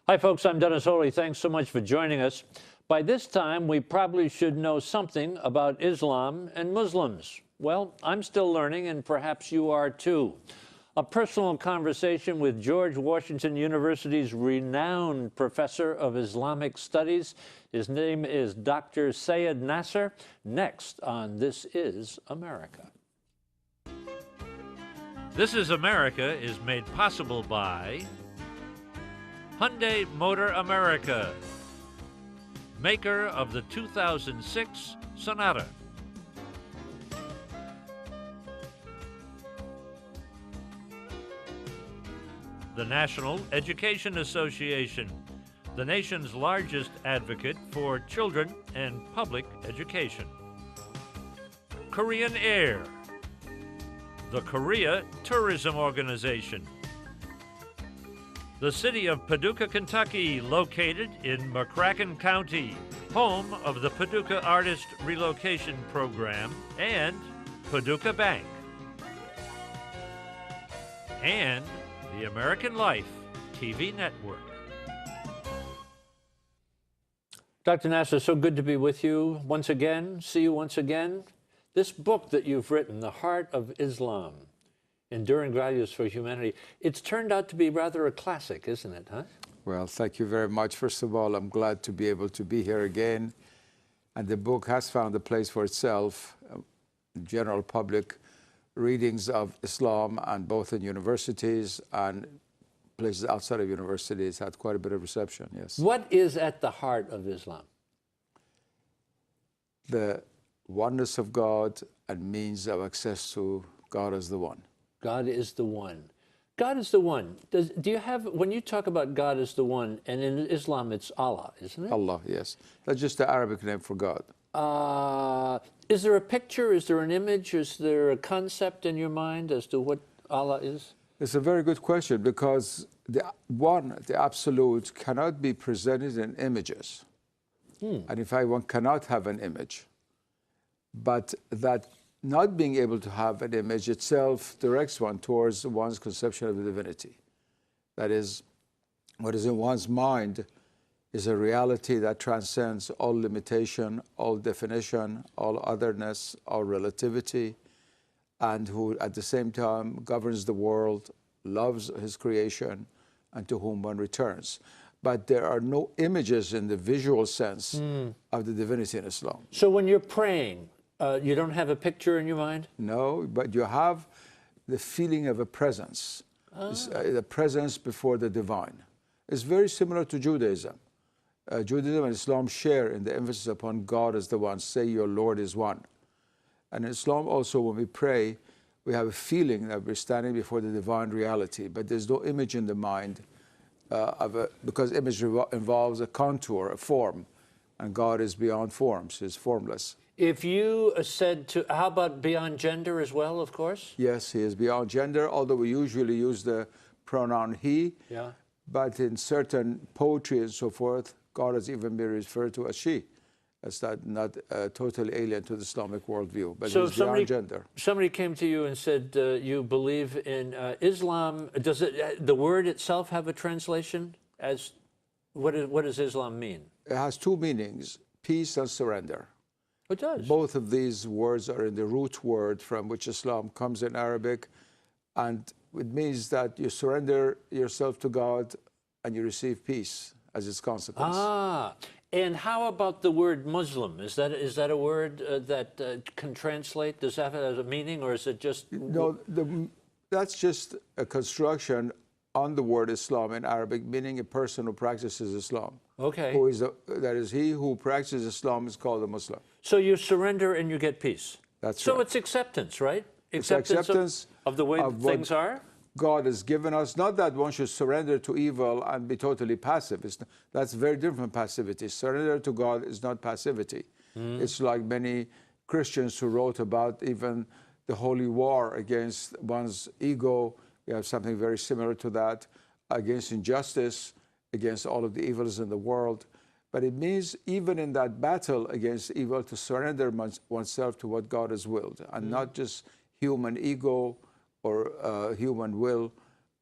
Hi, folks. I'm Dennis Foley. Thanks so much for joining us. By this time, we probably should know something about Islam and Muslims. Well, I'm still learning, and perhaps you are too. A personal conversation with George Washington University's renowned professor of Islamic studies. His name is Dr. Seyyed Nasr. Next on This Is America. This Is America is made possible by Hyundai Motor America, maker of the 2006 Sonata. The National Education Association, the nation's largest advocate for children and public education. Korean Air, the Korea Tourism Organization. The city of Paducah, Kentucky, located in McCracken County, home of the Paducah Artist Relocation Program, and Paducah Bank. And the American Life TV Network. Dr. Nasr, so good to be with you once again, see you once again. This book that you've written, The Heart of Islam, Enduring Values for Humanity, it's turned out to be rather a classic, isn't it, huh? Well, thank you very much. First of all, I'm glad to be able to be here again. And the book has found a place for itself, general public readings of Islam, and both in universities and places outside of universities had quite a bit of reception, yes. What is at the heart of Islam? The oneness of God and means of access to God as the one. God is the one. God is the one. Do you have, when you talk about God as the one, and in Islam it's Allah, isn't it? Allah, yes. That's just the Arabic name for God. Is there a picture, is there an image, is there a concept in your mind as to what Allah is? It's a very good question, because the one, the absolute, cannot be presented in images. And in fact, one cannot have an image. But that not being able to have an image itself directs one towards one's conception of the divinity. That is, what is in one's mind is a reality that transcends all limitation, all definition, all otherness, all relativity, and who at the same time governs the world, loves his creation, and to whom one returns. But there are no images in the visual sense of the divinity in Islam. So when you're praying, you don't have a picture in your mind? No, but you have the feeling of a presence, the presence before the divine. It's very similar to Judaism. Judaism and Islam share in the emphasis upon God as the one. Say your Lord is one. And in Islam also, when we pray, we have a feeling that we're standing before the divine reality, but there's no image in the mind because image involves a contour, a form, and God is beyond forms, He's formless. If you said to, how about beyond gender as well, of course? Yes, He is beyond gender, although we usually use the pronoun he. Yeah. But in certain poetry and so forth, God has even been referred to as she. That's not totally alien to the Islamic worldview, but so He's beyond gender. Somebody came to you and said, you believe in Islam. Does it, the word itself have a translation? As what does Islam mean? It has two meanings, peace and surrender. It does. Both of these words are in the root word from which Islam comes in Arabic, and it means that you surrender yourself to God and you receive peace as its consequence. And how about the word Muslim? Is that a word that can translate? Does that have a meaning, or is it just... No, that's just a construction on the word Islam in Arabic, meaning a person who practices Islam. Okay. That is, he who practices Islam is called a Muslim. So you surrender and you get peace. That's right. So it's acceptance, right? It's acceptance of the way things are? God has given us, not that one should surrender to evil and be totally passive. That's very different from passivity. Surrender to God is not passivity. It's like many Christians who wrote about even the holy war against one's ego. We have something very similar to that, against injustice, against all of the evils in the world. But it means even in that battle against evil to surrender oneself to what God has willed, and not just human ego or human will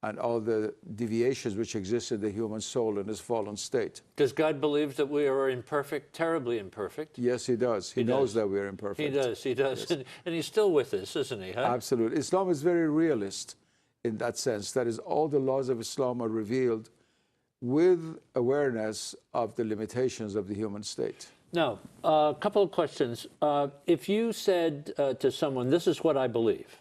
and all the deviations which exist in the human soul in this fallen state. Does God believe that we are imperfect, terribly imperfect? Yes, he does. He knows that we're imperfect. He does, he does. Yes. And he's still with us, isn't he? Huh? Absolutely. Islam is very realist in that sense. That is, all the laws of Islam are revealed with awareness of the limitations of the human state. Now, a couple of questions. If you said to someone, this is what I believe,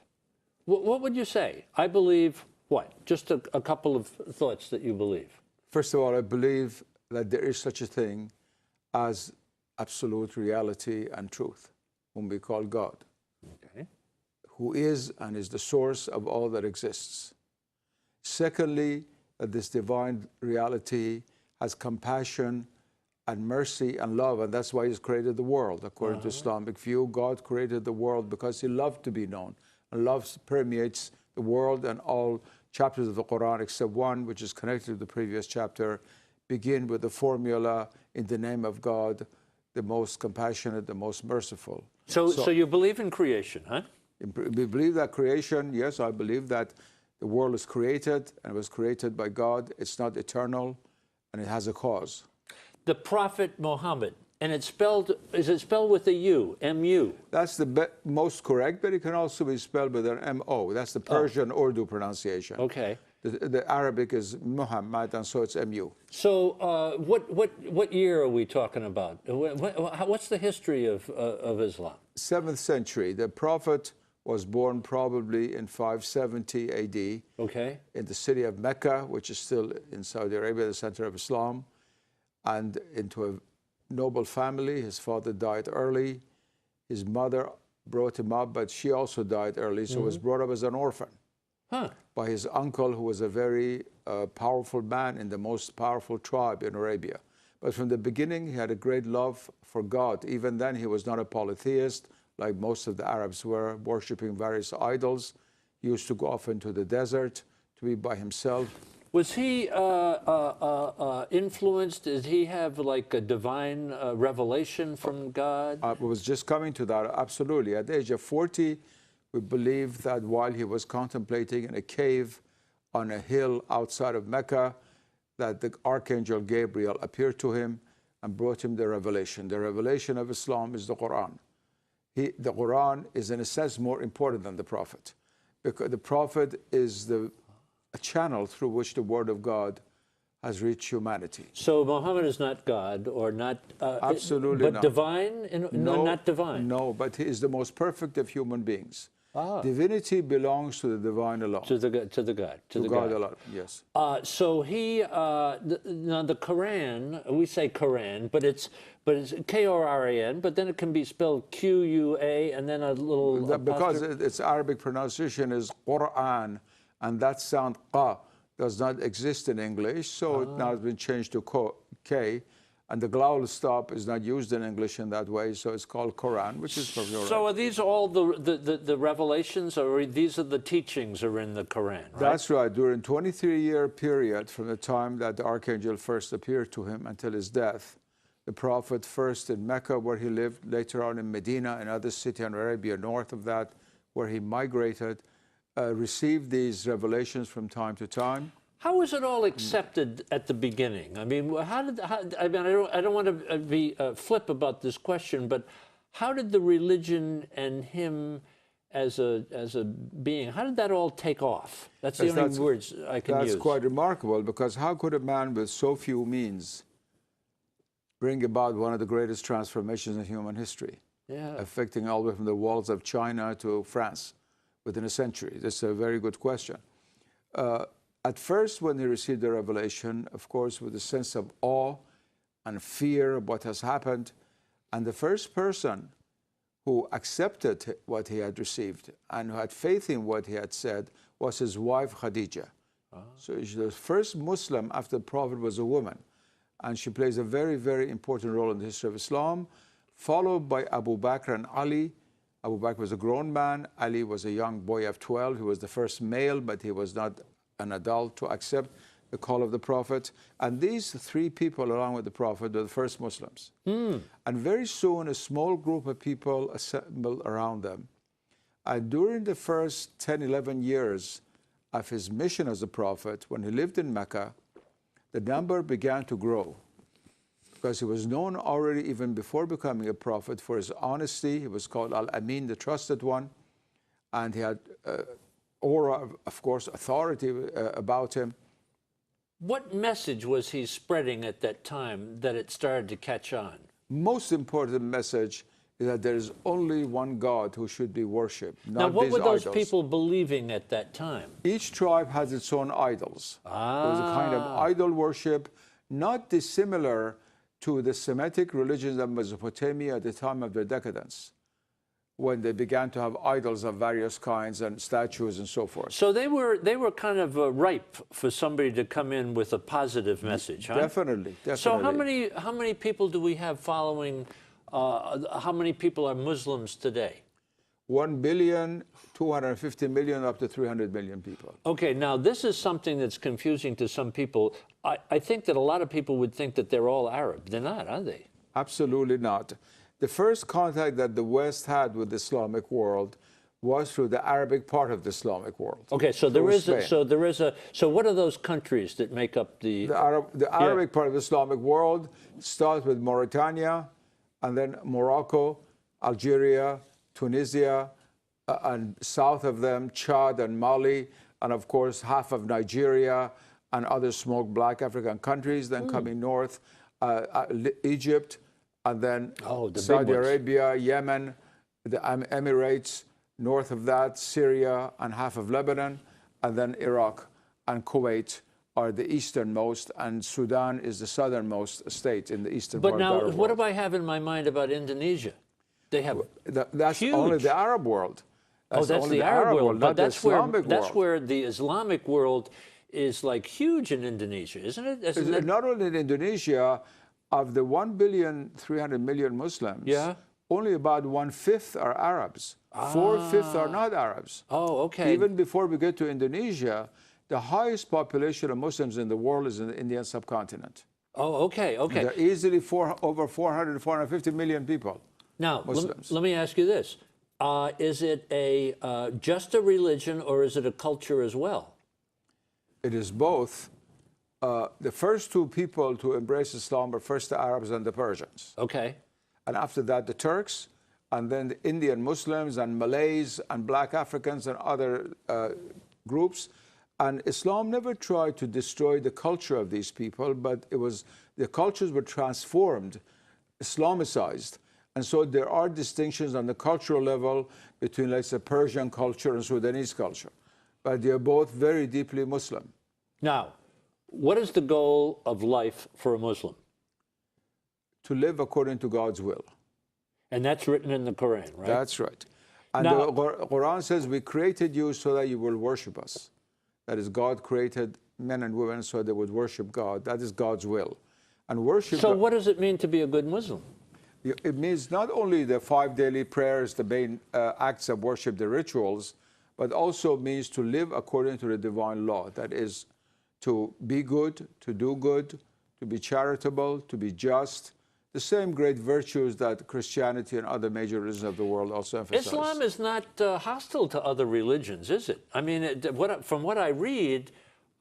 what would you say? I believe what? Just a couple of thoughts that you believe. First of all, I believe that there is such a thing as absolute reality and truth, whom we call God, Okay. who is and is the source of all that exists. Secondly, that this divine reality has compassion and mercy and love, and that's why he's created the world. According to Islamic view, God created the world because he loved to be known, and love permeates the world, and all chapters of the Quran, except one, which is connected to the previous chapter, begin with the formula, in the name of God, the most compassionate, the most merciful. So you believe in creation, huh? We believe that creation, yes, I believe that the world is created and was created by God. It's not eternal, and it has a cause. The Prophet Muhammad, and it's spelled, is it spelled with a U, M-U? That's the most correct, but it can also be spelled with an M-O. That's the Persian Urdu pronunciation. Okay. The Arabic is Muhammad, and so it's M-U. So what year are we talking about? What's the history of Islam? 7th century. The Prophet was born probably in 570 AD. Okay. In the city of Mecca, which is still in Saudi Arabia, the center of Islam, and into a noble family. His father died early. His mother brought him up, but she also died early, so he was brought up as an orphan by his uncle, who was a very powerful man in the most powerful tribe in Arabia. But from the beginning, he had a great love for God. Even then, he was not a polytheist, like most of the Arabs were, worshiping various idols. He used to go off into the desert to be by himself. Was he influenced? Did he have like a divine revelation from God? I was just coming to that, absolutely. At the age of 40, we believe that while he was contemplating in a cave on a hill outside of Mecca, that the Archangel Gabriel appeared to him and brought him the revelation. The revelation of Islam is the Quran. The Quran is, in a sense, more important than the Prophet, because the Prophet is a channel through which the Word of God has reached humanity. So Muhammad is not God, or not... Absolutely but not. Divine? No, not divine. No, but he is the most perfect of human beings. Divinity belongs to the divine alone. To God alone, yes. So he, now the Quran, we say Quran, but it's K-O-R-A-N, but then it can be spelled Q-U-A, and then a little... Because its Arabic pronunciation is Quran, and that sound qa does not exist in English, so it now has been changed to K, and the glottal stop is not used in English in that way, so it's called Quran, which is from your So are these all the revelations, or these are the teachings are in the Quran, right? That's right. During a 23-year period from the time that the Archangel first appeared to him until his death, the Prophet first in Mecca, where he lived, later on in Medina, another city in Arabia north of that, where he migrated, received these revelations from time to time. How was it all accepted at the beginning? I mean, I don't want to be flip about this question, but how did the religion and him as a being, how did that all take off? That's the only words I can use. That's quite remarkable, because how could a man with so few means bring about one of the greatest transformations in human history, affecting all the way from the walls of China to France within a century? That's a very good question. At first, when he received the revelation, of course, with a sense of awe and fear of what has happened, and the first person who accepted what he had received and who had faith in what he had said was his wife, Khadija. So the first Muslim after the Prophet was a woman, and she plays a very, very important role in the history of Islam, followed by Abu Bakr and Ali. Abu Bakr was a grown man. Ali was a young boy of 12. He was the first male, but he was not an adult to accept the call of the Prophet. And these three people, along with the Prophet, were the first Muslims. And very soon, a small group of people assembled around them. And during the first 10, 11 years of his mission as a prophet, when he lived in Mecca, the number began to grow because he was known already even before becoming a prophet for his honesty. He was called Al-Amin, the trusted one, and he had aura, of course, authority about him. What message was he spreading at that time that it started to catch on? Most important message is that there is only one God who should be worshipped, not Now, what these were those idols. people believing at that time? Each tribe has its own idols. It was a kind of idol worship, not dissimilar to the Semitic religions of Mesopotamia at the time of their decadence, when they began to have idols of various kinds and statues and so forth. So they were kind of ripe for somebody to come in with a positive message, huh? Definitely, definitely. So how many people do we have following? How many people are Muslims today? 1,250,000,000 up to 300 million people. Okay, now this is something that's confusing to some people. I think that a lot of people would think that they're all Arab. They're not, are they? Absolutely not. The first contact that the West had with the Islamic world was through the Arabic part of the Islamic world. Okay, so there is so what are those countries that make up the Arabic part of the Islamic world starts with Mauritania, and then Morocco, Algeria, Tunisia, and south of them, Chad and Mali, and of course half of Nigeria and other small black African countries. Then coming north, Egypt, and then Saudi Arabia, Yemen, the Emirates, north of that, Syria and half of Lebanon, and then Iraq and Kuwait are the easternmost, and Sudan is the southernmost state in the eastern part of the Arab world. But now, what do I have in my mind about Indonesia? They have that's huge. only the Arab world. That's the Arab world, not the Islamic world. That's where the Islamic world is like huge in Indonesia, isn't it? Not only in Indonesia, of the 1,300,000,000 Muslims, only about 1/5 are Arabs. 4/5 are not Arabs. Oh, okay. Even before we get to Indonesia, the highest population of Muslims in the world is in the Indian subcontinent. Oh, okay, okay. There are easily over 400 to 450 million people. Now, Muslims. let me ask you this. Is it just a religion, or is it a culture as well? It is both. The first two people to embrace Islam were first the Arabs and the Persians. Okay. And after that, the Turks, and then the Indian Muslims and Malays and black Africans and other groups. And Islam never tried to destroy the culture of these people, but the cultures were transformed, Islamicized. And so there are distinctions on the cultural level between, let's say, Persian culture and Sudanese culture. But they are both very deeply Muslim. Now, what is the goal of life for a Muslim? To live according to God's will. And that's written in the Quran, right? That's right. And the Quran says, we created you so that you will worship us. That is, God created men and women so they would worship God. That is God's will. And worship. So what does it mean to be a good Muslim? It means not only the 5 daily prayers, the main acts of worship, the rituals, but also means to live according to the divine law. That is, to be good, to do good, to be charitable, to be just, the same great virtues that Christianity and other major religions of the world also emphasize. Islam is not hostile to other religions, is it? I mean, from what I read,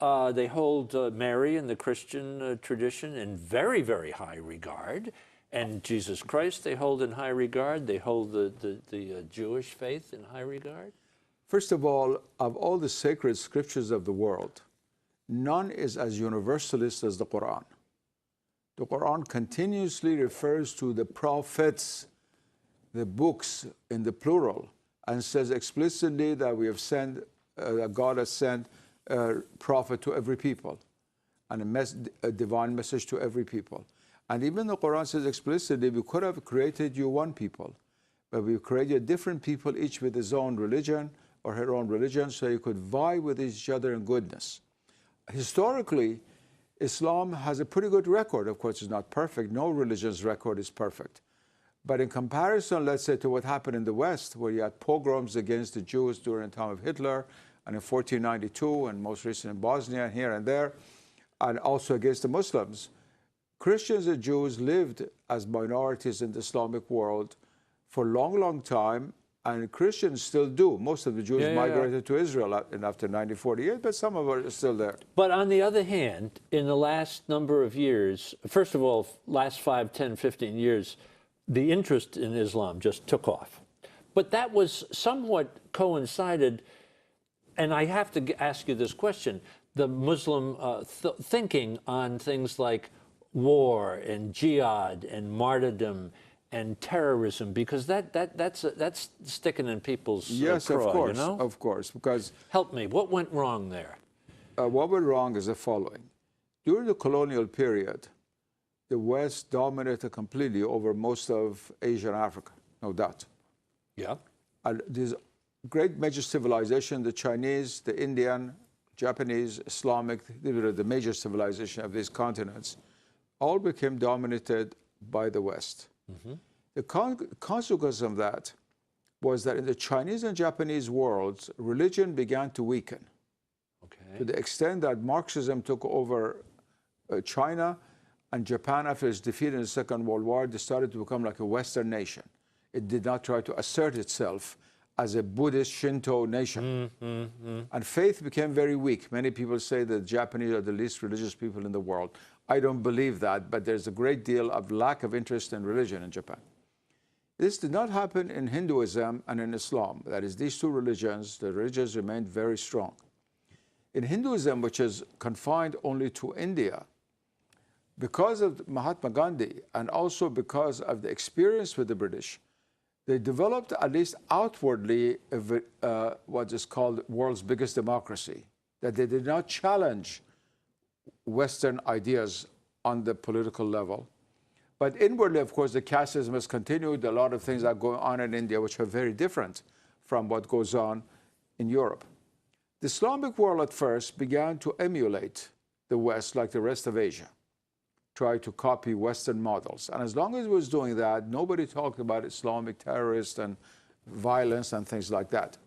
they hold Mary and the Christian tradition in very, very high regard. And Jesus Christ they hold in high regard. They hold the Jewish faith in high regard. First of all the sacred scriptures of the world, none is as universalist as the Quran. The Quran continuously refers to the prophets, the books in the plural, and says explicitly that we have sent, that God has sent a prophet to every people, and a divine message to every people. And even the Quran says explicitly, we could have created you one people, but we created different people, each with his own religion or her own religion, so you could vie with each other in goodness. Historically, Islam has a pretty good record. Of course, it's not perfect. No religion's record is perfect. But in comparison, let's say, to what happened in the West, where you had pogroms against the Jews during the time of Hitler, and in 1492, and most recently in Bosnia, and here and there, and also against the Muslims, Christians and Jews lived as minorities in the Islamic world for a long, long time, And Christians still do. Most of the Jews Yeah. migrated to Israel after 1948, but some of them are still there. But on the other hand, in the last number of years, first of all, last 5, 10, 15 years, the interest in Islam just took off. But that was somewhat coincided, and I have to ask you this question, the Muslim thinking on things like war and jihad and martyrdom and terrorism, because that's sticking in people's Yes, craw, of course, you know? of course, because Help me, what went wrong there? what went wrong is the following. During the colonial period, the West dominated completely over most of Asia and Africa, no doubt. Yeah. And these great major civilizations, the Chinese, the Indian, Japanese, Islamic, they were the major civilization of these continents, all became dominated by the West. Mm-hmm. The consequence of that was that in the Chinese and Japanese worlds, religion began to weaken. Okay. To the extent that Marxism took over China, and Japan, after its defeat in the Second World War, decided to become like a Western nation. It did not try to assert itself as a Buddhist Shinto nation. And faith became very weak. Many people say that the Japanese are the least religious people in the world. I don't believe that, but there's a great deal of lack of interest in religion in Japan. This did not happen in Hinduism and in Islam. That is, these two religions, the religions remained very strong. In Hinduism, which is confined only to India, because of Mahatma Gandhi and also because of the experience with the British, they developed, at least outwardly, what is called world's biggest democracy, that they did not challenge Western ideas on the political level. But inwardly, of course, the casteism has continued. A lot of things are going on in India which are very different from what goes on in Europe. The Islamic world at first began to emulate the West like the rest of Asia, try to copy Western models. And as long as it was doing that, nobody talked about Islamic terrorists and violence and things like that.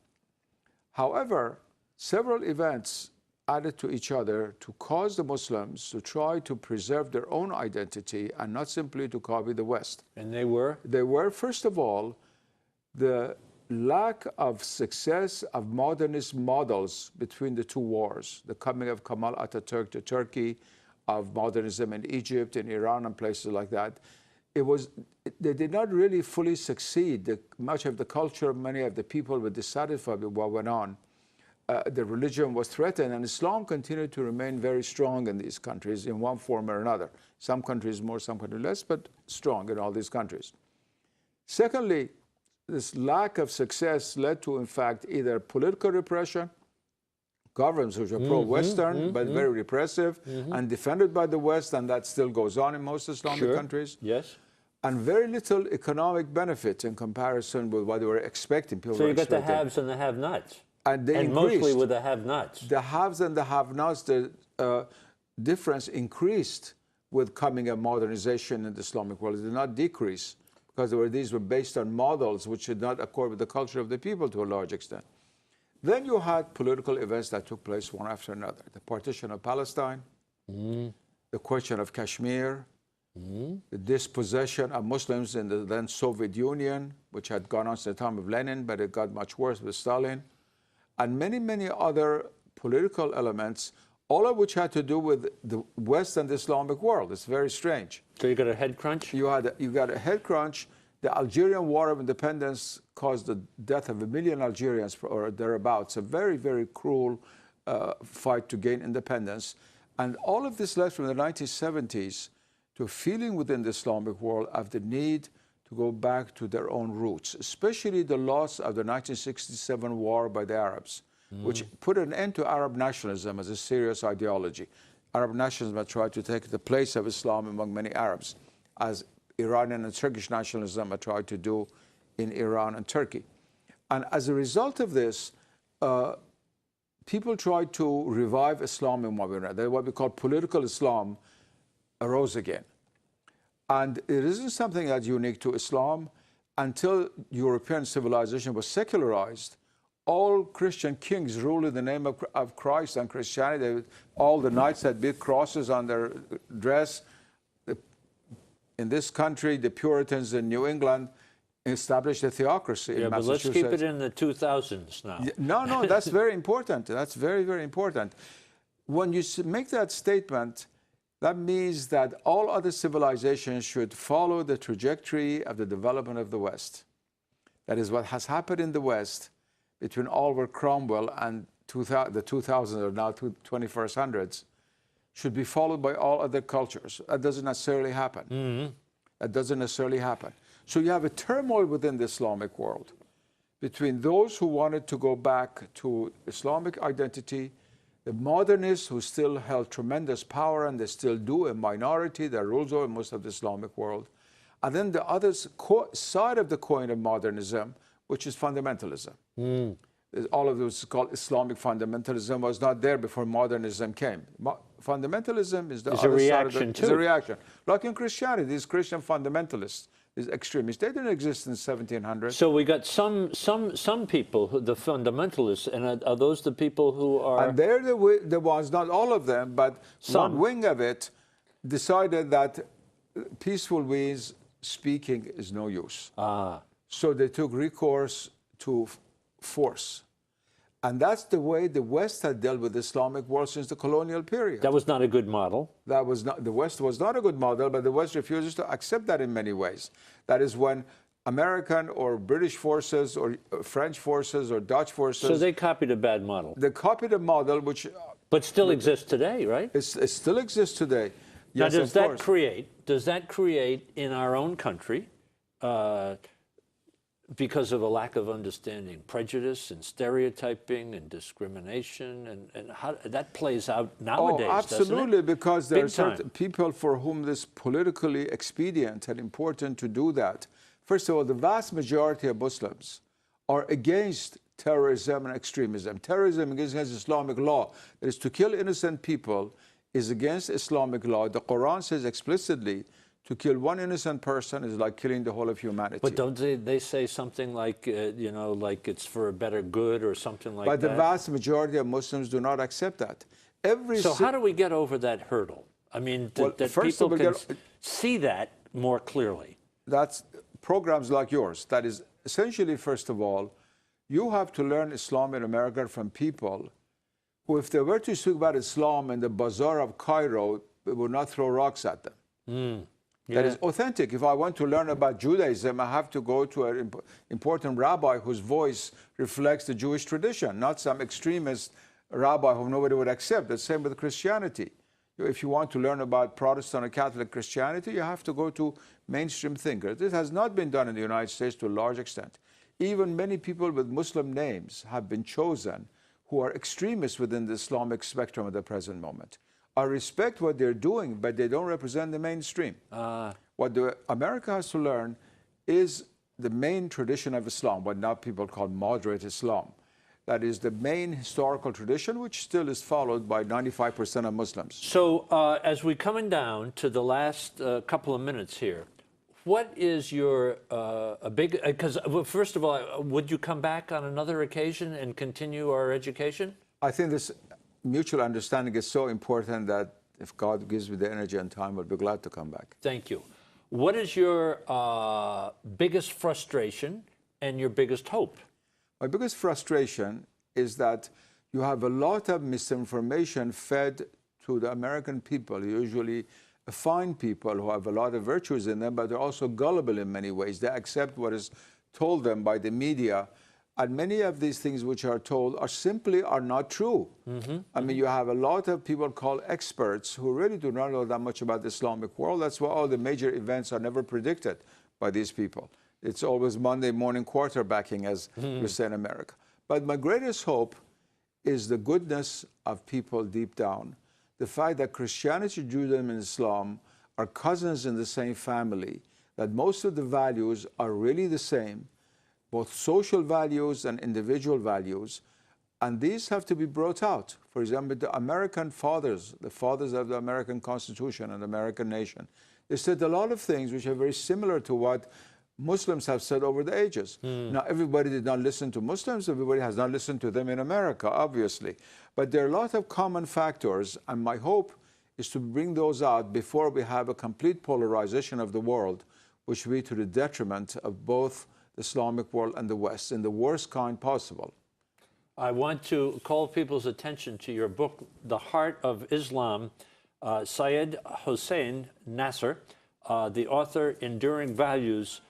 However, several events added to each other to cause the Muslims to try to preserve their own identity and not simply to copy the West. And they were? They were, first of all, the lack of success of modernist models between the two wars, the coming of Kemal Atatürk to Turkey, of modernism in Egypt, in Iran, and places like that. They did not really fully succeed. Much of the culture, many of the people were dissatisfied with what went on. The religion was threatened, and Islam continued to remain very strong in these countries in one form or another. Some countries more, some countries less, but strong in all these countries. Secondly, this lack of success led to, in fact, either political repression, governments which are pro-Western, but very repressive, and defended by the West, and that still goes on in most Islamic countries. Yes. And very little economic benefit in comparison with what they were expecting. So you got the haves and the have-nots. And they increased. Mostly with the have-nots. The haves and the have-nots, the difference increased with coming of modernization in the Islamic world. It did not decrease, because these were based on models which did not accord with the culture of the people to a large extent. Then you had political events that took place one after another. The partition of Palestine, the question of Kashmir, the dispossession of Muslims in the then Soviet Union, which had gone on since the time of Lenin, but it got much worse with Stalin, and many, many other political elements, all of which had to do with the West and the Islamic world. It's very strange. So you got a head crunch? You got a head crunch. The Algerian War of Independence caused the death of 1 million Algerians or thereabouts, a very, very cruel fight to gain independence. And all of this led from the 1970s to a feeling within the Islamic world of the need to go back to their own roots, especially the loss of the 1967 war by the Arabs, which put an end to Arab nationalism as a serious ideology. Arab nationalism had tried to take the place of Islam among many Arabs, as Iranian and Turkish nationalism had tried to do in Iran and Turkey. And as a result of this, people tried to revive Islam in what we call political Islam arose again. And it isn't something that's unique to Islam. Until European civilization was secularized, all Christian kings ruled in the name of Christ and Christianity. All the knights had big crosses on their dress. In this country, the Puritans in New England established a theocracy Yeah, in but let's Massachusetts. keep it in the 2000s now. No, no, that's very important. That's very, very important. When you make that statement, that means that all other civilizations should follow the trajectory of the development of the West. That is what has happened in the West between Oliver Cromwell and the 2000s or now 21st should be followed by all other cultures. That doesn't necessarily happen. That doesn't necessarily happen. So you have a turmoil within the Islamic world between those who wanted to go back to Islamic identity, the modernists who still held tremendous power, and they still do, a minority that rules over most of the Islamic world, and then the other side of the coin of modernism, which is fundamentalism. All of this is called Islamic fundamentalism, was not there before modernism came. Fundamentalism is the It's other a side of reaction the, too. It's a reaction. Like in Christianity, these Christian fundamentalists, these extremists, they didn't exist in 1700. So we got some people, the fundamentalists, and are those the people who are? And they're the ones, not all of them, but one wing of it decided that peaceful means speaking is no use. So they took recourse to force. And that's the way the West had dealt with the Islamic world since the colonial period. That was not a good model. That was not, the West was not a good model, but the West refuses to accept that in many ways. That is when American or British forces or French forces or Dutch forces... So they copied a bad model. They copied a model which... But still exists today, right? It still exists today. Now, Yes, does of course. does that create in our own country, because of a lack of understanding, prejudice and stereotyping and discrimination, and how that plays out nowadays? Absolutely, doesn't it? because there Big are certain time. people for whom this politically expedient and important to do that. First of all, the vast majority of Muslims are against terrorism and extremism. Terrorism against Islamic law, that is to kill innocent people, is against Islamic law. The Quran says explicitly, to kill one innocent person is like killing the whole of humanity. But don't they say something like, you know, like it's for a better good or something like that? But the vast majority of Muslims do not accept that. So how do we get over that hurdle? I mean, that people can see that more clearly. That's programs like yours. That is essentially, first of all, you have to learn Islam in America from people who, if they were to speak about Islam in the bazaar of Cairo, they would not throw rocks at them. That is authentic. If I want to learn about Judaism, I have to go to an important rabbi whose voice reflects the Jewish tradition, not some extremist rabbi whom nobody would accept. The same with Christianity. If you want to learn about Protestant or Catholic Christianity, you have to go to mainstream thinkers. This has not been done in the United States to a large extent. Even many people with Muslim names have been chosen who are extremists within the Islamic spectrum at the present moment. I respect what they're doing, but they don't represent the mainstream. What America has to learn is the main tradition of Islam, what now people call moderate Islam. That is the main historical tradition, which still is followed by 95% of Muslims. So as we're coming down to the last couple of minutes here, what is your because first of all, would you come back on another occasion and continue our education? I think this mutual understanding is so important that if God gives me the energy and time, I'll be glad to come back. Thank you. What is your biggest frustration and your biggest hope? My biggest frustration is that you have a lot of misinformation fed to the American people, usually fine people who have a lot of virtues in them, but they're also gullible in many ways. They accept what is told them by the media. And many of these things which are told are not true. I mean, you have a lot of people called experts who really do not know that much about the Islamic world. That's why all the major events are never predicted by these people. It's always Monday morning quarterbacking, as we say in America. But my greatest hope is the goodness of people deep down. The fact that Christianity, Judaism, and Islam are cousins in the same family, that most of the values are really the same, both social values and individual values, and these have to be brought out. For example, the American fathers, the fathers of the American Constitution and the American nation, they said a lot of things which are very similar to what Muslims have said over the ages. Now, everybody did not listen to Muslims. Everybody has not listened to them in America, obviously. But there are a lot of common factors, and my hope is to bring those out before we have a complete polarization of the world, which will be to the detriment of both the Islamic world and the West in the worst kind possible. I want to call people's attention to your book, The Heart of Islam, Seyyed Hossein Nasr, the author, Enduring Values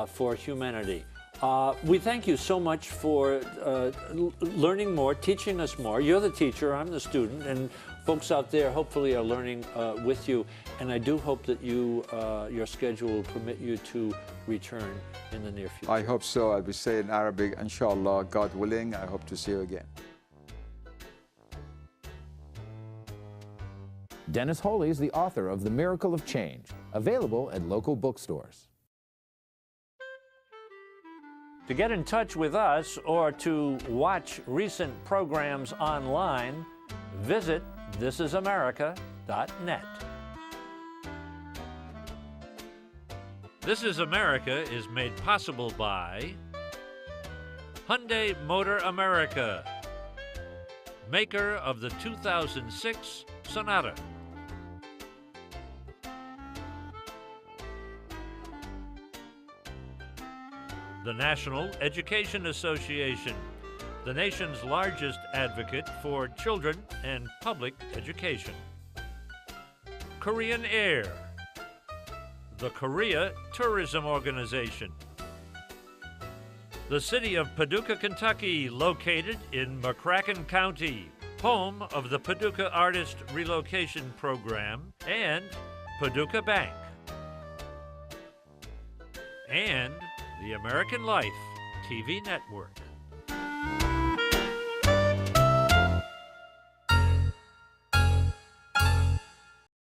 for Humanity. We thank you so much for learning more, teaching us more. You're the teacher, I'm the student, and folks out there hopefully are learning with you. And I do hope that your schedule will permit you to return in the near future. I hope so. I'll be saying in Arabic, inshallah, God willing, I hope to see you again. Dennis Holy is the author of The Miracle of Change, available at local bookstores. To get in touch with us or to watch recent programs online, visit thisisamerica.net. This is America is made possible by Hyundai Motor America, maker of the 2006 Sonata. The National Education Association, the nation's largest advocate for children and public education. Korean Air, the Korea Tourism Organization. The city of Paducah, Kentucky, located in McCracken County, home of the Paducah Artist Relocation Program, and Paducah Bank. And the American Life TV Network.